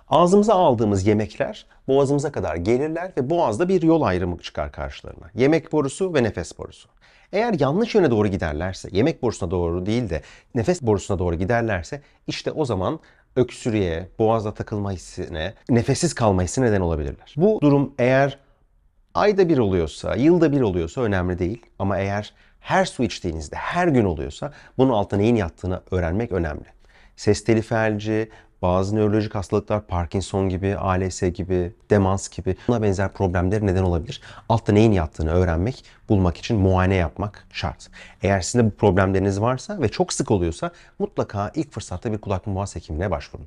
Ağzımıza aldığımız yemekler boğazımıza kadar gelirler ve boğazda bir yol ayrımı çıkar karşılarına. Yemek borusu ve nefes borusu. Eğer yanlış yöne doğru giderlerse, yemek borusuna doğru değil de nefes borusuna doğru giderlerse işte o zaman öksürüğe, boğazda takılma hissine, nefessiz kalma hissine neden olabilirler. Bu durum eğer ayda bir oluyorsa, yılda bir oluyorsa önemli değil. Ama eğer her su içtiğinizde her gün oluyorsa bunun altına neyin yattığını öğrenmek önemli. Ses teli felci, bazı nörolojik hastalıklar, Parkinson gibi, ALS gibi, demans gibi buna benzer problemler neden olabilir. Altta neyin yattığını öğrenmek, bulmak için muayene yapmak şart. Eğer sizin de bu problemleriniz varsa ve çok sık oluyorsa mutlaka ilk fırsatta bir kulak boğaz hekimine başvurun.